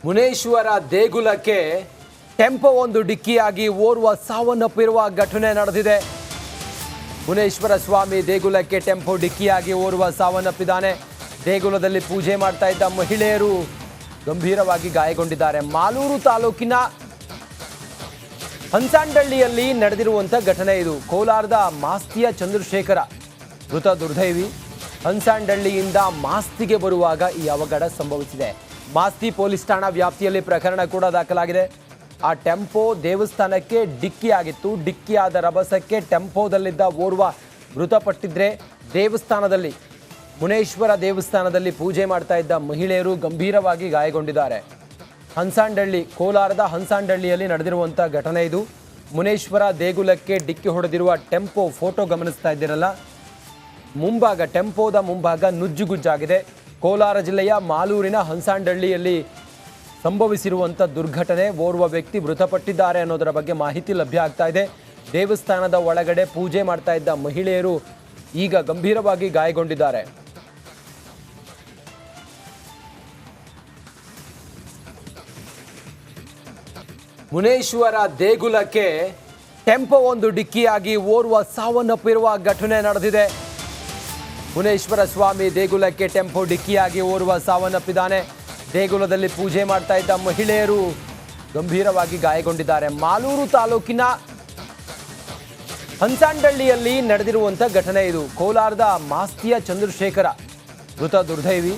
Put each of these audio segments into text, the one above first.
ಮುನೇಶ್ವರ ದೇಗುಲಕ್ಕೆ ಟೆಂಪೋ ಒಂದು ಡಿಕ್ಕಿಯಾಗಿ ಓರ್ವ ಸಾವನ್ನಪ್ಪಿರುವ ಘಟನೆ ನಡೆದಿದೆ. ಮುನೇಶ್ವರ ಸ್ವಾಮಿ ದೇಗುಲಕ್ಕೆ ಟೆಂಪೋ ಡಿಕ್ಕಿಯಾಗಿ ಓರ್ವ ಸಾವನ್ನಪ್ಪಿದ್ದಾನೆ. ದೇಗುಲದಲ್ಲಿ ಪೂಜೆ ಮಾಡ್ತಾ ಇದ್ದ ಮಹಿಳೆಯರು ಗಂಭೀರವಾಗಿ ಗಾಯಗೊಂಡಿದ್ದಾರೆ. ಮಾಲೂರು ತಾಲೂಕಿನ ಹಂಸಾಂಡಳ್ಳಿಯಲ್ಲಿ ನಡೆದಿರುವಂಥ ಘಟನೆ ಇದು. ಕೋಲಾರದ ಮಾಸ್ತಿಯ ಚಂದ್ರಶೇಖರ ಮೃತ ದುರ್ದೈವಿ. ಹಂಸಾಂಡಳ್ಳಿಯಿಂದ ಮಾಸ್ತಿಗೆ ಬರುವಾಗ ಈ ಅವಘಡ ಸಂಭವಿಸಿದೆ. ಮಾಸ್ತಿ ಪೊಲೀಸ್ ಠಾಣಾ ವ್ಯಾಪ್ತಿಯಲ್ಲಿ ಪ್ರಕರಣ ಕೂಡ ದಾಖಲಾಗಿದೆ. ಆ ಟೆಂಪೋ ದೇವಸ್ಥಾನಕ್ಕೆ ಡಿಕ್ಕಿಯಾಗಿತ್ತು. ಡಿಕ್ಕಿಯಾದ ರಭಸಕ್ಕೆ ಟೆಂಪೋದಲ್ಲಿದ್ದ ಓರ್ವ ಮೃತಪಟ್ಟಿದ್ರೆ, ದೇವಸ್ಥಾನದಲ್ಲಿ ಮುನೇಶ್ವರ ದೇವಸ್ಥಾನದಲ್ಲಿ ಪೂಜೆ ಮಾಡ್ತಾ ಇದ್ದ ಮಹಿಳೆಯರು ಗಂಭೀರವಾಗಿ ಗಾಯಗೊಂಡಿದ್ದಾರೆ. ಹಂಸಾಂಡಳ್ಳಿ, ಕೋಲಾರದ ಹಂಸಾಂಡಳ್ಳಿಯಲ್ಲಿ ನಡೆದಿರುವಂಥ ಘಟನೆ ಇದು. ಮುನೇಶ್ವರ ದೇಗುಲಕ್ಕೆ ಡಿಕ್ಕಿ ಹೊಡೆದಿರುವ ಟೆಂಪೋ ಫೋಟೋ ಗಮನಿಸ್ತಾ ಇದ್ದೀರಲ್ಲ, ಮುಂಭಾಗ ಟೆಂಪೋದ ಮುಂಭಾಗ ನುಜ್ಜುಗುಜ್ಜಾಗಿದೆ. ಕೋಲಾರ ಜಿಲ್ಲೆಯ ಮಾಲೂರಿನ ಹಂಸಾಂಡಳ್ಳಿಯಲ್ಲಿ ಸಂಭವಿಸಿರುವಂಥ ದುರ್ಘಟನೆ. ಓರ್ವ ವ್ಯಕ್ತಿ ಮೃತಪಟ್ಟಿದ್ದಾರೆ ಅನ್ನೋದರ ಬಗ್ಗೆ ಮಾಹಿತಿ ಲಭ್ಯ ಆಗ್ತಾ ಇದೆ. ದೇವಸ್ಥಾನದ ಒಳಗಡೆ ಪೂಜೆ ಮಾಡ್ತಾ ಇದ್ದ ಮಹಿಳೆಯರು ಈಗ ಗಂಭೀರವಾಗಿ ಗಾಯಗೊಂಡಿದ್ದಾರೆ. ಮುನೇಶ್ವರ ದೇಗುಲಕ್ಕೆ ಟೆಂಪೋ ಒಂದು ಡಿಕ್ಕಿಯಾಗಿ ಓರ್ವ ಸಾವನ್ನಪ್ಪಿರುವ ಘಟನೆ ನಡೆದಿದೆ. ಮುನೇಶ್ವರ ಸ್ವಾಮಿ ದೇಗುಲಕ್ಕೆ ಟೆಂಪೋ ಡಿಕ್ಕಿಯಾಗಿ ಓರ್ವ ಸಾವನ್ನಪ್ಪಿದ್ದಾನೆ. ದೇಗುಲದಲ್ಲಿ ಪೂಜೆ ಮಾಡ್ತಾ ಇದ್ದ ಮಹಿಳೆಯರು ಗಂಭೀರವಾಗಿ ಗಾಯಗೊಂಡಿದ್ದಾರೆ. ಮಾಲೂರು ತಾಲೂಕಿನ ಹಂಸಾಂಡಳ್ಳಿಯಲ್ಲಿ ನಡೆದಿರುವಂಥ ಘಟನೆ ಇದು. ಕೋಲಾರದ ಮಾಸ್ತಿಯ ಚಂದ್ರಶೇಖರ ಮೃತ ದುರ್ದೈವಿ.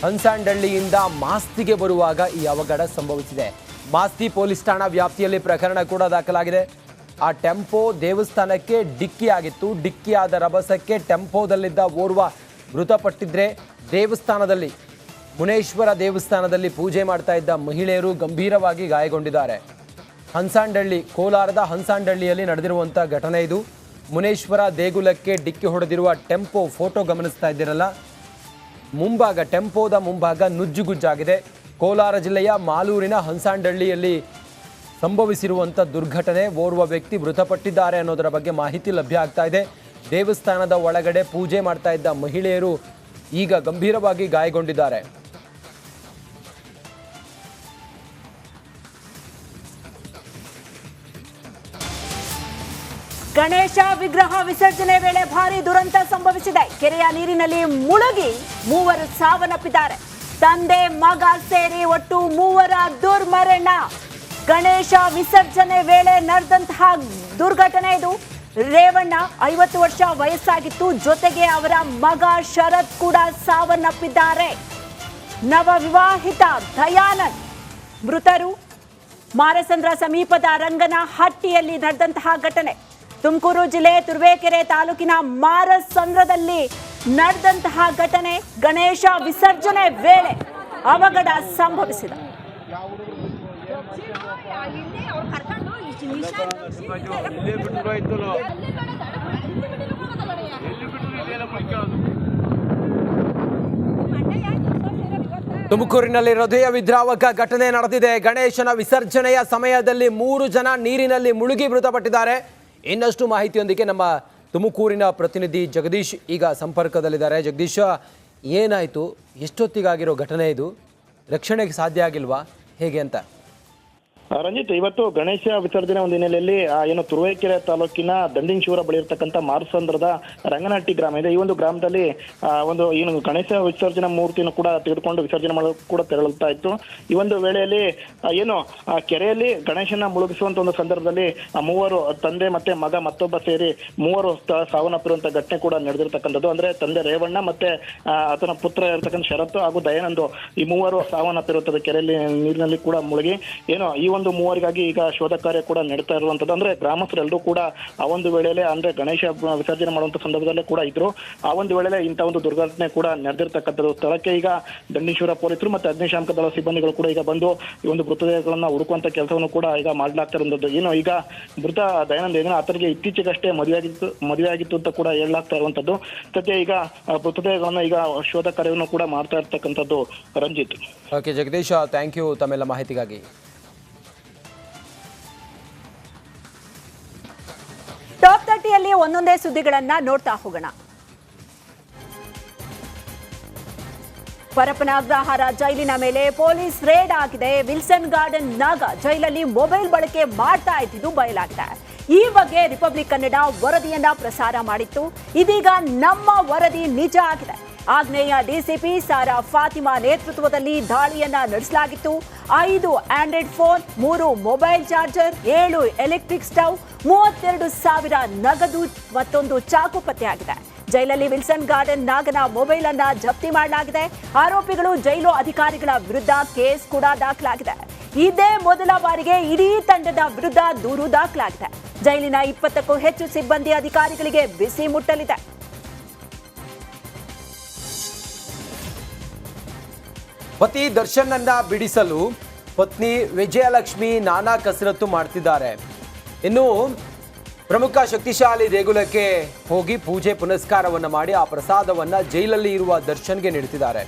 ಹಂಸಾಂಡಳ್ಳಿಯಿಂದ ಮಾಸ್ತಿಗೆ ಬರುವಾಗ ಈ ಅವಘಡ ಸಂಭವಿಸಿದೆ. ಮಾಸ್ತಿ ಪೊಲೀಸ್ ಠಾಣಾ ವ್ಯಾಪ್ತಿಯಲ್ಲಿ ಪ್ರಕರಣ ಕೂಡ ದಾಖಲಾಗಿದೆ. ಆ ಟೆಂಪೋ ದೇವಸ್ಥಾನಕ್ಕೆ ಡಿಕ್ಕಿಯಾಗಿತ್ತು. ಡಿಕ್ಕಿಯಾದ ರಭಸಕ್ಕೆ ಟೆಂಪೋದಲ್ಲಿದ್ದ ಓರ್ವ ಮೃತಪಟ್ಟಿದ್ರೆ, ದೇವಸ್ಥಾನದಲ್ಲಿ ಮುನೇಶ್ವರ ದೇವಸ್ಥಾನದಲ್ಲಿ ಪೂಜೆ ಮಾಡ್ತಾ ಇದ್ದ ಮಹಿಳೆಯರು ಗಂಭೀರವಾಗಿ ಗಾಯಗೊಂಡಿದ್ದಾರೆ. ಹಂಸಾಂಡಳ್ಳಿ, ಕೋಲಾರದ ಹಂಸಾಂಡಳ್ಳಿಯಲ್ಲಿ ನಡೆದಿರುವಂಥ ಘಟನೆ ಇದು. ಮುನೇಶ್ವರ ದೇಗುಲಕ್ಕೆ ಡಿಕ್ಕಿ ಹೊಡೆದಿರುವ ಟೆಂಪೋ ಫೋಟೋ ಗಮನಿಸ್ತಾ ಇದ್ದೀರಲ್ಲ, ಮುಂಭಾಗ ಟೆಂಪೋದ ಮುಂಭಾಗ ನುಜ್ಜುಗುಜ್ಜಾಗಿದೆ. ಕೋಲಾರ ಜಿಲ್ಲೆಯ ಮಾಲೂರಿನ ಹಂಸಾಂಡಳ್ಳಿಯಲ್ಲಿ ಸಂಭವಿಸಿರುವಂಥ ದುರ್ಘಟನೆ. ಓರ್ವ ವ್ಯಕ್ತಿ ಮೃತಪಟ್ಟಿದ್ದಾರೆ ಅನ್ನೋದರ ಬಗ್ಗೆ ಮಾಹಿತಿ ಲಭ್ಯ ಆಗ್ತಾ ಇದೆ. ದೇವಸ್ಥಾನದ ಒಳಗಡೆ ಪೂಜೆ ಮಾಡ್ತಾ ಇದ್ದ ಮಹಿಳೆಯರು ಈಗ ಗಂಭೀರವಾಗಿ ಗಾಯಗೊಂಡಿದ್ದಾರೆ. ಗಣೇಶ ವಿಗ್ರಹ ವಿಸರ್ಜನೆ ವೇಳೆ ಭಾರೀ ದುರಂತ ಸಂಭವಿಸಿದೆ. ಕೆರೆಯ ನೀರಿನಲ್ಲಿ ಮುಳುಗಿ ಮೂವರು ಸಾವನ್ನಪ್ಪಿದ್ದಾರೆ. ತಂದೆ ಮಗ ಸೇರಿ ಒಟ್ಟು ಮೂವರ ದುರ್ಮರಣ. ಗಣೇಶ ವಿಸರ್ಜನೆ ವೇಳೆ ನಡೆದಂತಹ ದುರ್ಘಟನೆ ಇದು. ರೇವಣ್ಣ 50 ವರ್ಷ ವಯಸ್ಸಾಗಿತ್ತು. ಜೊತೆಗೆ ಅವರ ಮಗ ಶರತ್ ಕೂಡ ಸಾವನ್ನಪ್ಪಿದ್ದಾರೆ. ನವವಿವಾಹಿತ ದಯಾನಂದ್ ಮೃತರು. ಮಾರಸಂದ್ರ ಸಮೀಪದ ರಂಗನಹಟ್ಟಿಯಲ್ಲಿ ನಡೆದಂತಹ ಘಟನೆ. ತುಮಕೂರು ಜಿಲ್ಲೆ ತುರುವೇಕೆರೆ ತಾಲೂಕಿನ ಮಾರಸಂದ್ರದಲ್ಲಿ ನಡೆದಂತಹ ಘಟನೆ. ಗಣೇಶ ವಿಸರ್ಜನೆ ವೇಳೆ ಅವಘಡ ಸಂಭವಿಸಿದೆ. ತುಮಕೂರಿನಲ್ಲಿ ಹೃದಯ ವಿದ್ರಾವಕ ಘಟನೆ ನಡೆದಿದೆ. ಗಣೇಶನ ವಿಸರ್ಜನೆಯ ಸಮಯದಲ್ಲಿ 3 ಜನ ನೀರಿನಲ್ಲಿ ಮುಳುಗಿ ಮೃತಪಟ್ಟಿದ್ದಾರೆ. ಇನ್ನಷ್ಟು ಮಾಹಿತಿಯೊಂದಿಗೆ ನಮ್ಮ ತುಮಕೂರಿನ ಪ್ರತಿನಿಧಿ ಜಗದೀಶ್ ಈಗ ಸಂಪರ್ಕದಲ್ಲಿದ್ದಾರೆ. ಜಗದೀಶ, ಏನಾಯಿತು? ಎಷ್ಟೊತ್ತಿಗಾಗಿರೋ ಘಟನೆ ಇದು? ರಕ್ಷಣೆಗೆ ಸಾಧ್ಯ ಆಗಿಲ್ವಾ, ಹೇಗೆ ಅಂತ? ರಂಜಿತ್, ಇವತ್ತು ಗಣೇಶ ವಿಸರ್ಜನೆ ಒಂದು ಹಿನ್ನೆಲೆಯಲ್ಲಿ ಏನು ತುರುವೇಕೆರೆ ತಾಲೂಕಿನ ದಂಡಿನಶಿವರ ಬಳಿ ಇರತಕ್ಕಂಥ ಮಾರಸಂದ್ರದ ರಂಗನಹಟ್ಟಿ ಗ್ರಾಮ ಇದೆ. ಈ ಒಂದು ಗ್ರಾಮದಲ್ಲಿ ಒಂದು ಏನು ಗಣೇಶ ವಿಸರ್ಜನಾ ಮೂರ್ತಿಯನ್ನು ಕೂಡ ತೆಗೆದುಕೊಂಡು ವಿಸರ್ಜನೆ ಮಾಡಲು ಕೂಡ ತೆರಳುತ್ತಾ ಇತ್ತು. ಈ ಒಂದು ವೇಳೆಯಲ್ಲಿ ಏನು ಕೆರೆಯಲ್ಲಿ ಗಣೇಶನ ಮುಳುಗಿಸುವಂತ ಒಂದು ಸಂದರ್ಭದಲ್ಲಿ ಮೂವರು, ತಂದೆ ಮತ್ತೆ ಮಗ ಮತ್ತೊಬ್ಬ ಸೇರಿ ಮೂವರು ಸಾವನ್ನಪ್ಪಿರುವಂತಹ ಘಟನೆ ಕೂಡ ನಡೆದಿರ್ತಕ್ಕಂಥದ್ದು. ಅಂದ್ರೆ ತಂದೆ ರೇವಣ್ಣ ಮತ್ತೆ ಆತನ ಪುತ್ರ ಇರತಕ್ಕಂಥ ಶರತ್ ಹಾಗೂ ದಯಾನಂದ್, ಈ ಮೂವರು ಸಾವನ್ನಪ್ಪಿರುತ್ತದೆ ಕೆರೆಯಲ್ಲಿ ನೀರಿನಲ್ಲಿ ಕೂಡ ಮುಳುಗಿ. ಏನು ಈ ಒಂದು ಮೂವರಿಗಾಗಿ ಈಗ ಶೋಧ ಕಾರ್ಯ ಕೂಡ ನಡೀತಾ ಇರುವಂತದ್ದು. ಅಂದ್ರೆ ಗ್ರಾಮಸ್ಥರೆಲ್ಲರೂ ಕೂಡ ಆ ಒಂದು ವೇಳೆಯಲ್ಲಿ ಅಂದ್ರೆ ಗಣೇಶ ವಿಸರ್ಜನೆ ಮಾಡುವಂತ ಸಂದರ್ಭದಲ್ಲೇ ಕೂಡ ಇದ್ರು. ಆ ಒಂದು ವೇಳೆಯಲ್ಲಿ ಇಂತಹ ಒಂದು ದುರ್ಘಟನೆ ಕೂಡ ನಡೆದಿರ್ತಕ್ಕಂಥದ್ದು. ಸ್ಥಳಕ್ಕೆ ಈಗ ದಂಡಿನಶಿವರ ಪೊಲೀಸರು ಮತ್ತೆ ಅಗ್ನಿಶಾಮಕ ದಳ ಸಿಬ್ಬಂದಿಗಳು ಕೂಡ ಈಗ ಬಂದು ಈ ಒಂದು ಮೃತದೇಹಗಳನ್ನ ಹುಡುಕುವಂತ ಕೆಲಸವನ್ನು ಕೂಡ ಈಗ ಮಾಡಲಾಗ್ತಾ ಇರುವಂತದ್ದು. ಏನು ಈಗ ಮೃತ ದಯಾನಂದ್ ಏನೋ ಆತನಿಗೆ ಇತ್ತೀಚೆಗಷ್ಟೇ ಮದುವೆ ಆಗಿತ್ತು ಅಂತ ಕೂಡ ಹೇಳಲಾಗ್ತಾ ಇರುವಂತದ್ದು. ಸದ್ಯ ಈಗ ಮೃತದೇಹಗಳನ್ನ ಈಗ ಶೋಧ ಕಾರ್ಯವನ್ನು ಕೂಡ ಮಾಡ್ತಾ ಇರ್ತಕ್ಕಂಥದ್ದು. Ranjit. Okay Jagadish, thank you ತಮ್ಮೆಲ್ಲ ಮಾಹಿತಿಗಾಗಿ. ಟಾಪ್ 30ಯಲ್ಲಿ ಒಂದೊಂದೇ ಸುದ್ದಿಗಳನ್ನ ನೋಡ್ತಾ ಹೋಗೋಣ. ಪರಪ್ಪನ ಅಗ್ರಹಾರ ಜೈಲಿನ ಮೇಲೆ ಪೊಲೀಸ್ ರೇಡ್ ಆಗಿದೆ. ವಿಲ್ಸನ್ ಗಾರ್ಡನ್ ನಾಗ ಜೈಲಲ್ಲಿ ಮೊಬೈಲ್ ಬಳಕೆ ಮಾಡ್ತಾ ಇದ್ದಿದ್ದು ಬಯಲಾಗಿದೆ. ಈ ಬಗ್ಗೆ ರಿಪಬ್ಲಿಕ್ ಕನ್ನಡ ವರದಿಯನ್ನ ಪ್ರಸಾರ ಮಾಡಿತ್ತು. ಇದೀಗ ನಮ್ಮ ವರದಿ ನಿಜ ಆಗಿದೆ. ಆಗ್ನೇಯ ಡಿಸಿಪಿ ಸಾರಾ ಫಾತಿಮಾ ನೇತೃತ್ವದಲ್ಲಿ ದಾಳಿಯನ್ನ ನಡೆಸಲಾಗಿತ್ತು. 5 Android phone, 3 mobile charger, 7 electric stove, 32,000 ನಗದು ಮತ್ತೊಂದು ಚಾಕು ಪತ್ತೆಯಾಗಿದೆ. ಜೈಲಲ್ಲಿ ವಿಲ್ಸನ್ ಗಾರ್ಡನ್ ನಾಗನ ಮೊಬೈಲ್ ಅನ್ನ ಜಪ್ತಿ ಮಾಡಲಾಗಿದೆ. ಆರೋಪಿಗಳು ಜೈಲು ಅಧಿಕಾರಿಗಳ ವಿರುದ್ಧ ಕೇಸ್ ಕೂಡ ದಾಖಲಾಗಿದೆ. ಇದೇ ಮೊದಲ ಬಾರಿಗೆ ಇಡೀ ತಂಡದ ವಿರುದ್ಧ ದೂರು ದಾಖಲಾಗಿದೆ. ಜೈಲಿನ 20ಕ್ಕೂ ಹೆಚ್ಚು ಸಿಬ್ಬಂದಿ ಅಧಿಕಾರಿಗಳಿಗೆ ಬಿಸಿ ಮುಟ್ಟಲಿದೆ. ಪತಿ ದರ್ಶನ್ ಅನ್ನ ಬಿಡಿಸಲು ಪತ್ನಿ ವಿಜಯಲಕ್ಷ್ಮಿ ನಾನಾ ಕಸರತ್ತು ಮಾಡ್ತಿದ್ದಾರೆ. ಇನ್ನು ಪ್ರಮುಖ ಶಕ್ತಿಶಾಲಿ ದೇಗುಲಕ್ಕೆ ಹೋಗಿ ಪೂಜೆ ಪುನಸ್ಕಾರವನ್ನ ಮಾಡಿ ಆ ಪ್ರಸಾದವನ್ನ ಜೈಲಲ್ಲಿ ಇರುವ ದರ್ಶನ್ಗೆ ನೀಡುತ್ತಿದ್ದಾರೆ.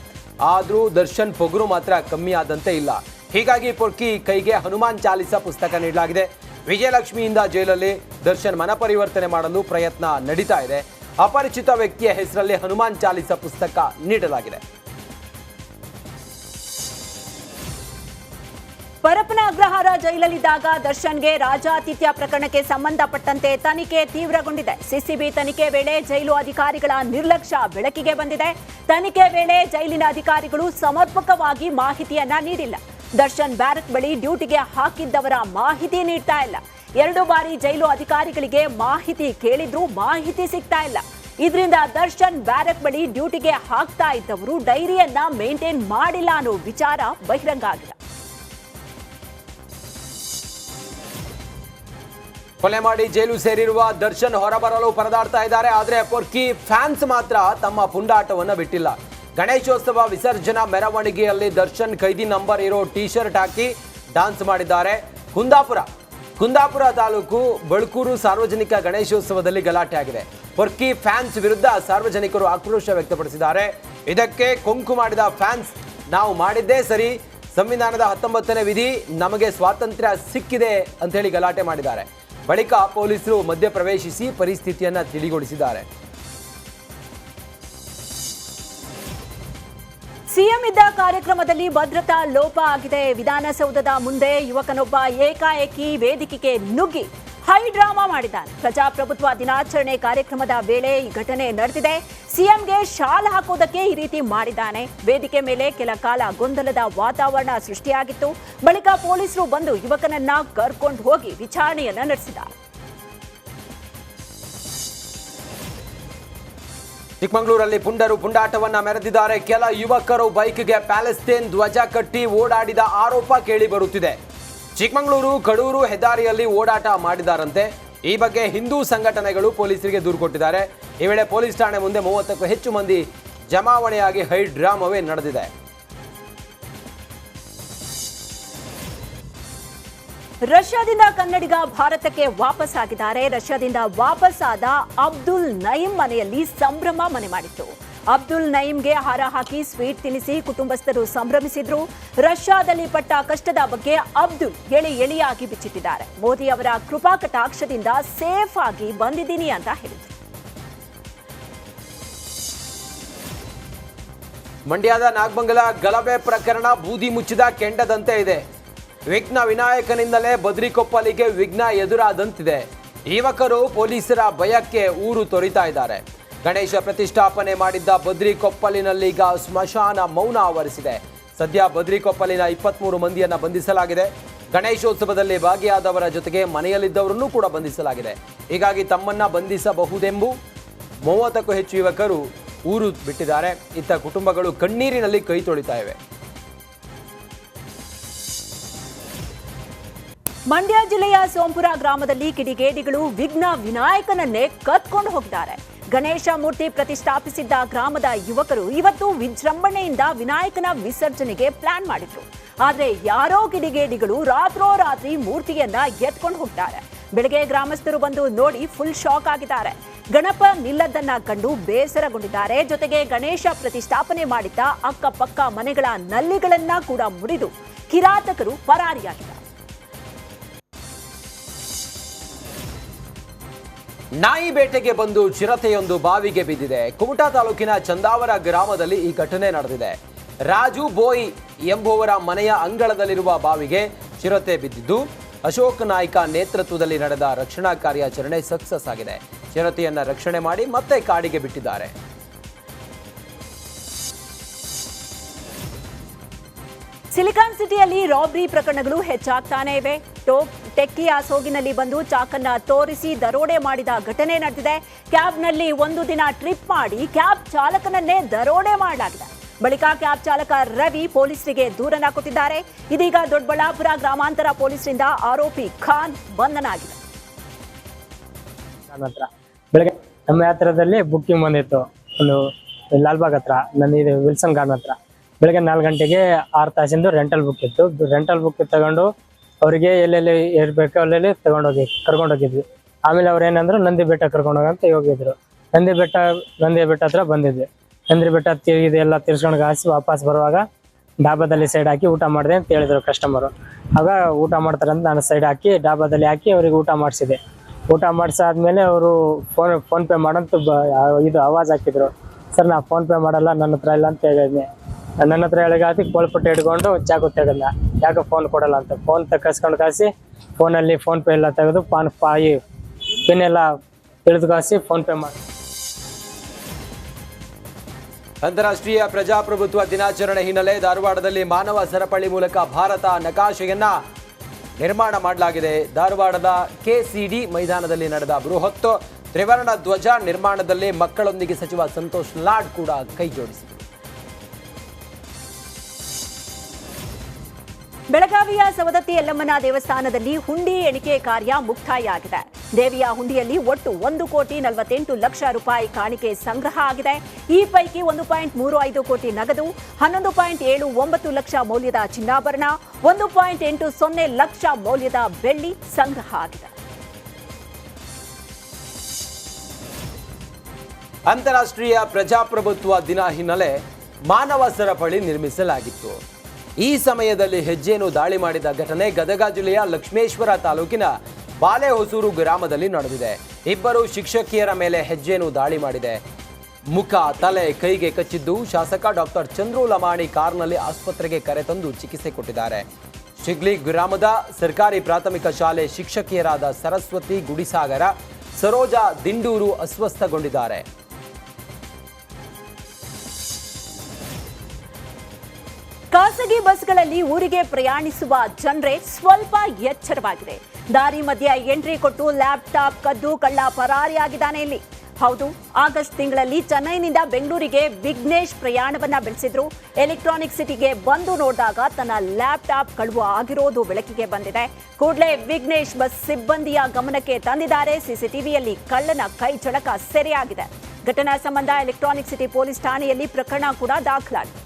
ಆದರೂ ದರ್ಶನ್ ಪೊಗರು ಮಾತ್ರ ಕಮ್ಮಿ ಆದಂತೆ ಇಲ್ಲ. ಹೀಗಾಗಿ ಪೊರ್ಕಿ ಕೈಗೆ ಹನುಮಾನ್ ಚಾಲಿಸ ಪುಸ್ತಕ ನೀಡಲಾಗಿದೆ. ವಿಜಯಲಕ್ಷ್ಮಿಯಿಂದ ಜೈಲಲ್ಲಿ ದರ್ಶನ್ ಮನಪರಿವರ್ತನೆ ಮಾಡಲು ಪ್ರಯತ್ನ ನಡೀತಾ ಇದೆ. ಅಪರಿಚಿತ ವ್ಯಕ್ತಿಯ ಹೆಸರಲ್ಲಿ ಹನುಮಾನ್ ಚಾಲಿಸ ಪುಸ್ತಕ ನೀಡಲಾಗಿದೆ. ಪರಪ್ಪನ ಅಗ್ರಹಾರ ಜೈಲಲ್ಲಿದ್ದಾಗ ದರ್ಶನ್ಗೆ ರಾಜಾತಿಥ್ಯ ಪ್ರಕರಣಕ್ಕೆ ಸಂಬಂಧಪಟ್ಟಂತೆ ತನಿಖೆ ತೀವ್ರಗೊಂಡಿದೆ. ಸಿಸಿಬಿ ತನಿಖೆ ವೇಳೆ ಜೈಲು ಅಧಿಕಾರಿಗಳ ನಿರ್ಲಕ್ಷ್ಯ ಬೆಳಕಿಗೆ ಬಂದಿದೆ. ತನಿಖೆ ವೇಳೆ ಜೈಲಿನ ಅಧಿಕಾರಿಗಳು ಸಮರ್ಪಕವಾಗಿ ಮಾಹಿತಿಯನ್ನ ನೀಡಿಲ್ಲ. ದರ್ಶನ್ ಬ್ಯಾರಕ್ ಬಳಿ ಡ್ಯೂಟಿಗೆ ಹಾಕಿದ್ದವರ ಮಾಹಿತಿ ನೀಡ್ತಾ ಇಲ್ಲ. 2 ಬಾರಿ ಜೈಲು ಅಧಿಕಾರಿಗಳಿಗೆ ಮಾಹಿತಿ ಕೇಳಿದ್ರೂ ಮಾಹಿತಿ ಸಿಗ್ತಾ ಇಲ್ಲ. ಇದರಿಂದ ದರ್ಶನ್ ಬ್ಯಾರಕ್ ಬಳಿ ಡ್ಯೂಟಿಗೆ ಹಾಕ್ತಾ ಇದ್ದವರು ಡೈರಿಯನ್ನ ಮೇಂಟೈನ್ ಮಾಡಿಲ್ಲ ಅನ್ನೋ ವಿಚಾರ ಬಹಿರಂಗ ಆಗಿದೆ. ಕೊಲೆ ಮಾಡಿ ಜೈಲು ಸೇರಿರುವ ದರ್ಶನ್ ಹೊರಬರಲು ಪರದಾಡ್ತಾ ಇದ್ದಾರೆ. ಆದರೆ ಪೊರ್ಕಿ ಫ್ಯಾನ್ಸ್ ಮಾತ್ರ ತಮ್ಮ ಪುಂಡಾಟವನ್ನು ಬಿಟ್ಟಿಲ್ಲ. ಗಣೇಶೋತ್ಸವ ವಿಸರ್ಜನಾ ಮೆರವಣಿಗೆಯಲ್ಲಿ ದರ್ಶನ್ ಖೈದಿ ನಂಬರ್ ಇರೋ ಟೀ ಶರ್ಟ್ ಹಾಕಿ ಡಾನ್ಸ್ ಮಾಡಿದ್ದಾರೆ. ಕುಂದಾಪುರ ತಾಲೂಕು ಬಳ್ಕೂರು ಸಾರ್ವಜನಿಕ ಗಣೇಶೋತ್ಸವದಲ್ಲಿ ಗಲಾಟೆ ಆಗಿದೆ. ಪೊರ್ಕಿ ಫ್ಯಾನ್ಸ್ ವಿರುದ್ಧ ಸಾರ್ವಜನಿಕರು ಆಕ್ರೋಶ ವ್ಯಕ್ತಪಡಿಸಿದ್ದಾರೆ. ಇದಕ್ಕೆ ಕೊಂಕು ಮಾಡಿದ ಫ್ಯಾನ್ಸ್, ನಾವು ಮಾಡಿದ್ದೇ ಸರಿ, ಸಂವಿಧಾನದ 19ನೇ ವಿಧಿ, ನಮಗೆ ಸ್ವಾತಂತ್ರ್ಯ ಸಿಕ್ಕಿದೆ ಅಂತ ಹೇಳಿ ಗಲಾಟೆ ಮಾಡಿದ್ದಾರೆ. ಬಳಿಕ ಪೊಲೀಸರು ಮಧ್ಯಪ್ರವೇಶಿಸಿ ಪರಿಸ್ಥಿತಿಯನ್ನ ತಿಳಿಗೊಳಿಸಿದ್ದಾರೆ. ಸಿಎಂ ಇದ್ದ ಕಾರ್ಯಕ್ರಮದಲ್ಲಿ ಭದ್ರತಾ ಲೋಪ ಆಗಿದೆ. ವಿಧಾನಸೌಧದ ಮುಂದೆ ಯುವಕನೊಬ್ಬ ಏಕಾಏಕಿ ವೇದಿಕೆಗೆ ನುಗ್ಗಿ ಹೈ ಡ್ರಾಮಾ ಮಾಡಿದ್ದಾನೆ. ಪ್ರಜಾಪ್ರಭುತ್ವ ದಿನಾಚರಣೆ ಕಾರ್ಯಕ್ರಮದ ವೇಳೆ ಈ ಘಟನೆ ನಡೆದಿದೆ. ಸಿಎಂಗೆ ಶಾಲ್ ಹಾಕೋದಕ್ಕೆ ಈ ರೀತಿ ಮಾಡಿದ್ದಾನೆ. ವೇದಿಕೆ ಮೇಲೆ ಕೆಲ ಕಾಲ ಗೊಂದಲದ ವಾತಾವರಣ ಸೃಷ್ಟಿಯಾಗಿತ್ತು. ಬಳಿಕ ಪೊಲೀಸರು ಬಂದು ಯುವಕನನ್ನ ಕರ್ಕೊಂಡು ಹೋಗಿ ವಿಚಾರಣೆಯನ್ನ ನಡೆಸಿದ್ದಾರೆ. ಚಿಕ್ಕಮಗಳೂರಲ್ಲಿ ಪುಂಡಾಟವನ್ನ ಮೆರೆದಿದ್ದಾರೆ. ಕೆಲ ಯುವಕರು ಬೈಕ್ಗೆ ಪ್ಯಾಲೆಸ್ತೇನ್ ಧ್ವಜ ಕಟ್ಟಿ ಓಡಾಡಿದ ಆರೋಪ ಕೇಳಿ ಬರುತ್ತಿದೆ. ಚಿಕ್ಕಮಗಳೂರು ಕಡೂರು ಹೆದ್ದಾರಿಯಲ್ಲಿ ಓಡಾಟ ಮಾಡಿದಾರಂತೆ. ಈ ಬಗ್ಗೆ ಹಿಂದೂ ಸಂಘಟನೆಗಳು ಪೊಲೀಸರಿಗೆ ದೂರು ಕೊಟ್ಟಿದ್ದಾರೆ. ಈ ವೇಳೆ ಪೊಲೀಸ್ ಠಾಣೆ ಮುಂದೆ 30ಕ್ಕೂ ಹೆಚ್ಚು ಮಂದಿ ಜಮಾವಣೆಯಾಗಿ ಹೈ ಡ್ರಾಮವೇ ನಡೆದಿದೆ. ರಷ್ಯಾದಿಂದ ಕನ್ನಡಿಗ ಭಾರತಕ್ಕೆ ವಾಪಸ್ ಆಗಿದ್ದಾರೆ. ರಷ್ಯಾದಿಂದ ವಾಪಸ್ ಆದ ಅಬ್ದುಲ್ ನಯೀಂ ಮನೆಯಲ್ಲಿ ಸಂಭ್ರಮ ಮನೆ ಮಾಡಿತ್ತು. ಅಬ್ದುಲ್ ನಯೀಂಗೆ ಹಾರ ಹಾಕಿ ಸ್ವೀಟ್ ತಿನ್ನಿಸಿ ಕುಟುಂಬಸ್ಥರು ಸಂಭ್ರಮಿಸಿದ್ರು. ರಷ್ಯಾದಲ್ಲಿ ಪಟ್ಟ ಕಷ್ಟದ ಬಗ್ಗೆ ಅಬ್ದುಲ್ ಎಳೆಯಾಗಿ ಬಿಚ್ಚಿಟ್ಟಿದ್ದಾರೆ. ಮೋದಿ ಅವರ ಕೃಪಾ ಕಟಾಕ್ಷದಿಂದ ಸೇಫ್ ಆಗಿ ಬಂದಿದ್ದೀನಿ ಅಂತ ಹೇಳಿದ್ರು. ಮಂಡ್ಯದ ನಾಗಮಂಗಲ ಗಲಭೆ ಪ್ರಕರಣ ಬೂದಿ ಮುಚ್ಚಿದ ಕೆಂಡದಂತೆ ಇದೆ. ವಿಘ್ನ ವಿನಾಯಕನಿಂದಲೇ ಬದ್ರಿಕೊಪ್ಪಲಿಗೆ ವಿಘ್ನ ಎದುರಾದಂತಿದೆ. ಯುವಕರು ಪೊಲೀಸರ ಭಯಕ್ಕೆ ಊರು ತೊರಿತಾ ಇದ್ದಾರೆ. ಗಣೇಶ ಪ್ರತಿಷ್ಠಾಪನೆ ಮಾಡಿದ್ದ ಬದ್ರಿಕೊಪ್ಪಲಿನಲ್ಲೀಗ ಸ್ಮಶಾನ ಮೌನ ಆವರಿಸಿದೆ. ಸದ್ಯ ಬದ್ರಿಕೊಪ್ಪಲಿನ 23 ಮಂದಿಯನ್ನ ಬಂಧಿಸಲಾಗಿದೆ. ಗಣೇಶೋತ್ಸವದಲ್ಲಿ ಭಾಗಿಯಾದವರ ಜೊತೆಗೆ ಮನೆಯಲ್ಲಿದ್ದವರನ್ನೂ ಕೂಡ ಬಂಧಿಸಲಾಗಿದೆ. ಹೀಗಾಗಿ ತಮ್ಮನ್ನ ಬಂಧಿಸಬಹುದೆಂಬ 30ಕ್ಕೂ ಹೆಚ್ಚು ಯುವಕರು ಊರು ಬಿಟ್ಟಿದ್ದಾರೆ. ಇತ್ತ ಕುಟುಂಬಗಳು ಕಣ್ಣೀರಿನಲ್ಲಿ ಕೈ ತೊಳಿತಾ ಇವೆ. ಮಂಡ್ಯ ಜಿಲ್ಲೆಯ ಸೋಂಪುರ ಗ್ರಾಮದಲ್ಲಿ ಕಿಡಿಗೇಡಿಗಳು ವಿಘ್ನ ವಿನಾಯಕನನ್ನೇ ಕತ್ಕೊಂಡು ಹೋಗಿದ್ದಾರೆ. ಗಣೇಶ ಮೂರ್ತಿ ಪ್ರತಿಷ್ಠಾಪಿಸಿದ್ದ ಗ್ರಾಮದ ಯುವಕರು ಇವತ್ತು ವಿಜೃಂಭಣೆಯಿಂದ ವಿನಾಯಕನ ವಿಸರ್ಜನೆಗೆ ಪ್ಲಾನ್ ಮಾಡಿದ್ರು. ಆದ್ರೆ ಯಾರೋ ಕಿಡಿಗೇಡಿಗಳು ರಾತ್ರೋರಾತ್ರಿ ಮೂರ್ತಿಯನ್ನ ಎತ್ಕೊಂಡು ಹೋಗ್ತಾರೆ. ಬೆಳಗ್ಗೆ ಗ್ರಾಮಸ್ಥರು ಬಂದು ನೋಡಿ ಫುಲ್ ಶಾಕ್ ಆಗಿದ್ದಾರೆ. ಗಣಪ ನಿಲ್ಲದನ್ನ ಕಂಡು ಬೇಸರಗೊಂಡಿದ್ದಾರೆ. ಜೊತೆಗೆ ಗಣೇಶ ಪ್ರತಿಷ್ಠಾಪನೆ ಮಾಡಿದ್ದ ಅಕ್ಕಪಕ್ಕ ಮನೆಗಳ ನಲ್ಲಿಗಳನ್ನ ಕೂಡ ಮುರಿದು ಕಿರಾತಕರು ಪರಾರಿಯಾಗಿದ್ದಾರೆ. ನಾಯಿ ಬೇಟೆಗೆ ಬಂದು ಚಿರತೆಯೊಂದು ಬಾವಿಗೆ ಬಿದ್ದಿದೆ. ಕುಮಟಾ ತಾಲೂಕಿನ ಚಂದಾವರ ಗ್ರಾಮದಲ್ಲಿ ಈ ಘಟನೆ ನಡೆದಿದೆ. ರಾಜು ಬೋಯಿ ಎಂಬುವರ ಮನೆಯ ಅಂಗಳದಲ್ಲಿರುವ ಬಾವಿಗೆ ಚಿರತೆ ಬಿದ್ದಿದ್ದು ಅಶೋಕ್ ನಾಯ್ಕ ನೇತೃತ್ವದಲ್ಲಿ ನಡೆದ ರಕ್ಷಣಾ ಕಾರ್ಯಾಚರಣೆ ಸಕ್ಸಸ್ ಆಗಿದೆ. ಚಿರತೆಯನ್ನ ರಕ್ಷಣೆ ಮಾಡಿ ಮತ್ತೆ ಕಾಡಿಗೆ ಬಿಟ್ಟಿದ್ದಾರೆ. ಸಿಲಿಕಾನ್ ಸಿಟಿಯಲ್ಲಿ ರಾಬರಿ ಪ್ರಕರಣಗಳು ಹೆಚ್ಚಾಗ್ತಾನೆ ಇವೆ. ಟೆಕ್ಕಿಯ ಸೋಗಿನಲ್ಲಿ ಬಂದು ಚಾಕನ್ನ ತೋರಿಸಿ ದರೋಡೆ ಮಾಡಿದ ಘಟನೆ ನಡೆದಿದೆ. ಕ್ಯಾಬ್ನಲ್ಲಿ ಒಂದು ದಿನ ಟ್ರಿಪ್ ಮಾಡಿ ಕ್ಯಾಬ್ ಚಾಲಕನನ್ನೇ ದರೋಡೆ ಮಾಡಲಾಗಿದೆ. ಬಳಿಕ ಕ್ಯಾಬ್ ಚಾಲಕ ರವಿ ಪೊಲೀಸರಿಗೆ ದೂರನ್ನ ಕೊಟ್ಟಿದ್ದಾರೆ. ಇದೀಗ ದೊಡ್ಡಬಳ್ಳಾಪುರ ಗ್ರಾಮಾಂತರ ಪೊಲೀಸರಿಂದ ಆರೋಪಿ ಖಾನ್ ಬಂಧನ ಆಗಿದೆ. ಬೆಳಗ್ಗೆ ನಮ್ಮ ಹತ್ರದಲ್ಲಿ ಬುಕ್ಕಿಂಗ್ ಬಂದಿತ್ತು, ಒಂದು ಲಾಲ್ಬಾಗ್ ಹತ್ರ, ನನ್ನ ವಿಲ್ಸನ್ ಗಾರ್ಡನ್ ಹತ್ರ. ಬೆಳಗ್ಗೆ 4 ಗಂಟೆಗೆ 6 ತಾಸಿಂದು ರೆಂಟಲ್ ಬುಕ್ ಇತ್ತು. ರೆಂಟಲ್ ಬುಕ್ ತಗೊಂಡು ಅವರಿಗೆ ಎಲ್ಲೆಲ್ಲಿ ಇರಬೇಕು ಅಲ್ಲೆಲ್ಲಿ ಕರ್ಕೊಂಡೋಗಿದ್ವಿ. ಆಮೇಲೆ ಅವ್ರು ಏನಂದ್ರು ನಂದಿ ಬೆಟ್ಟ ಕರ್ಕೊಂಡೋಗಂತ ಹೋಗಿದ್ರು. ನಂದಿ ಬೆಟ್ಟ ಹತ್ರ ಬಂದಿದ್ವಿ. ನಂದಿ ಬೆಟ್ಟ ಇದೆಲ್ಲ ತಿರ್ಸ್ಕೊಂಡು ಕಾಸಿ ವಾಪಸ್ ಬರುವಾಗ ಡಾಬಾದಲ್ಲಿ ಸೈಡ್ ಹಾಕಿ ಊಟ ಮಾಡಿದೆ ಅಂತ ಹೇಳಿದ್ರು ಕಸ್ಟಮರು. ಆಗ ಊಟ ಮಾಡ್ತಾರಂತ ನಾನು ಸೈಡ್ ಹಾಕಿ ಡಾಬಾದಲ್ಲಿ ಹಾಕಿ ಅವ್ರಿಗೆ ಊಟ ಮಾಡಿಸಿದೆ. ಊಟ ಮಾಡಿಸಾದ್ಮೇಲೆ ಅವರು ಫೋನ್ ಪೇ ಮಾಡಂತ ಇದು ಆವಾಜ್ ಹಾಕಿದ್ರು. ಸರ್ ನಾ ಫೋನ್ ಪೇ ಮಾಡಲ್ಲ, ನನ್ನ ಹತ್ರ ಇಲ್ಲ ಅಂತ ಹೇಳಿದ್ನೆ. ನನ್ನ ಹತ್ರ ಹೇಳಿಗಾತಿ ಕೋಲ್ಪಟ್ಟೆ ಹಿಡ್ಕೊಂಡು ಚಾಕು ತೆಗೆದ, ಯಾಕೆ ಫೋನ್ ಕೊಡಲ್ಲ ಅಂತ. ಫೋನ್ ಕಸ್ಕೊಂಡು ಕಾಸಿ ಫೋನಲ್ಲಿ ಫೋನ್ ಪೇ ಎಲ್ಲ ತೆಗೆದು ಪಿನ್ ಎಲ್ಲ ತಿಳಿದು ಕಾಸಿ ಫೋನ್ ಪೇ ಮಾಡಿ. ಅಂತಾರಾಷ್ಟ್ರೀಯ ಪ್ರಜಾಪ್ರಭುತ್ವ ದಿನಾಚರಣೆ ಹಿನ್ನೆಲೆ ಧಾರವಾಡದಲ್ಲಿ ಮಾನವ ಸರಪಳಿ ಮೂಲಕ ಭಾರತ ನಕಾಶೆಯನ್ನ ನಿರ್ಮಾಣ ಮಾಡಲಾಗಿದೆ. ಧಾರವಾಡದ ಕೆಸಿಡಿ ಮೈದಾನದಲ್ಲಿ ನಡೆದ ಬೃಹತ್ ತ್ರಿವರ್ಣ ಧ್ವಜ ನಿರ್ಮಾಣದಲ್ಲಿ ಮಕ್ಕಳೊಂದಿಗೆ ಸಚಿವ ಸಂತೋಷ್ ಲಾಡ್ ಕೂಡ ಕೈ ಜೋಡಿಸಿದರು. ಬೆಳಗಾವಿಯ ಸವದತ್ತಿ ಯಲ್ಲಮ್ಮನ ದೇವಸ್ಥಾನದಲ್ಲಿ ಹುಂಡಿ ಎಣಿಕೆ ಕಾರ್ಯ ಮುಕ್ತಾಯ ಆಗಿದೆ. ದೇವಿಯ ಹುಂಡಿಯಲ್ಲಿ ಒಟ್ಟು 1,48 ಲಕ್ಷ ರೂಪಾಯಿ ಕಾಣಿಕೆ ಸಂಗ್ರಹ ಆಗಿದೆ. ಈ ಪೈಕಿ 1.35 ಕೋಟಿ ನಗದು, 11.79 ಲಕ್ಷ ಮೌಲ್ಯದ ಚಿನ್ನಾಭರಣ, 1.80 ಲಕ್ಷ ಮೌಲ್ಯದ ಬೆಳ್ಳಿ ಸಂಗ್ರಹ ಆಗಿದೆ. ಅಂತಾರಾಷ್ಟ್ರೀಯ ಪ್ರಜಾಪ್ರಭುತ್ವ ದಿನ ಹಿನ್ನೆಲೆ ಮಾನವ ಸರಪಳಿ ನಿರ್ಮಿಸಲಾಗಿತ್ತು. ಈ ಸಮಯದಲ್ಲಿ ಹೆಜ್ಜೆಯನ್ನು ದಾಳಿ ಮಾಡಿದ ಘಟನೆ ಗದಗ ಜಿಲ್ಲೆಯ ಲಕ್ಷ್ಮೇಶ್ವರ ತಾಲೂಕಿನ ಬಾಲೆಹೊಸೂರು ಗ್ರಾಮದಲ್ಲಿ ನಡೆದಿದೆ. ಇಬ್ಬರು ಶಿಕ್ಷಕಿಯರ ಮೇಲೆ ಹೆಜ್ಜೆಯನ್ನು ದಾಳಿ ಮಾಡಿದೆ. ಮುಖ, ತಲೆ, ಕೈಗೆ ಕಚ್ಚಿದ್ದು ಶಾಸಕ ಡಾಕ್ಟರ್ ಚಂದ್ರು ಲಮಾಣಿ ಕಾರ್ನಲ್ಲಿ ಆಸ್ಪತ್ರೆಗೆ ಕರೆತಂದು ಚಿಕಿತ್ಸೆ ಕೊಟ್ಟಿದ್ದಾರೆ. ಶಿಗ್ಲಿ ಗ್ರಾಮದ ಸರ್ಕಾರಿ ಪ್ರಾಥಮಿಕ ಶಾಲೆ ಶಿಕ್ಷಕಿಯರಾದ ಸರಸ್ವತಿ ಗುಡಿಸಾಗರ, ಸರೋಜಾ ದಿಂಡೂರು ಅಸ್ವಸ್ಥಗೊಂಡಿದ್ದಾರೆ. ಖಾಸಗಿ ಬಸ್ಗಳಲ್ಲಿ ಊರಿಗೆ ಪ್ರಯಾಣಿಸುವ ಜನರೇ ಸ್ವಲ್ಪ ಎಚ್ಚರವಾಗಿದೆ. ದಾರಿ ಮಧ್ಯೆ ಎಂಟ್ರಿ ಕೊಟ್ಟು ಲ್ಯಾಪ್ಟಾಪ್ ಕದ್ದು ಕಳ್ಳ ಪರಾರಿಯಾಗಿದ್ದಾನೆ ಇಲ್ಲಿ. ಹೌದು, ಆಗಸ್ಟ್ ತಿಂಗಳಲ್ಲಿ ಚೆನ್ನೈನಿಂದ ಬೆಂಗಳೂರಿಗೆ ವಿಘ್ನೇಶ್ ಪ್ರಯಾಣವನ್ನ ಬೆಳೆಸಿದ್ರು. ಎಲೆಕ್ಟ್ರಾನಿಕ್ ಸಿಟಿಗೆ ಬಂದು ನೋಡಿದಾಗ ತನ್ನ ಲ್ಯಾಪ್ಟಾಪ್ ಕಳುವು ಆಗಿರೋದು ಬೆಳಕಿಗೆ ಬಂದಿದೆ. ಕೂಡಲೇ ವಿಘ್ನೇಶ್ ಬಸ್ ಸಿಬ್ಬಂದಿಯ ಗಮನಕ್ಕೆ ತಂದಿದ್ದಾರೆ. ಸಿಸಿಟಿವಿಯಲ್ಲಿ ಕಳ್ಳನ ಕೈ ಚಳಕ ಸೆರೆಯಾಗಿದೆ. ಘಟನಾ ಸಂಬಂಧ ಎಲೆಕ್ಟ್ರಾನಿಕ್ ಸಿಟಿ ಪೊಲೀಸ್ ಠಾಣೆಯಲ್ಲಿ ಪ್ರಕರಣ ಕೂಡ ದಾಖಲಾಗಿದೆ.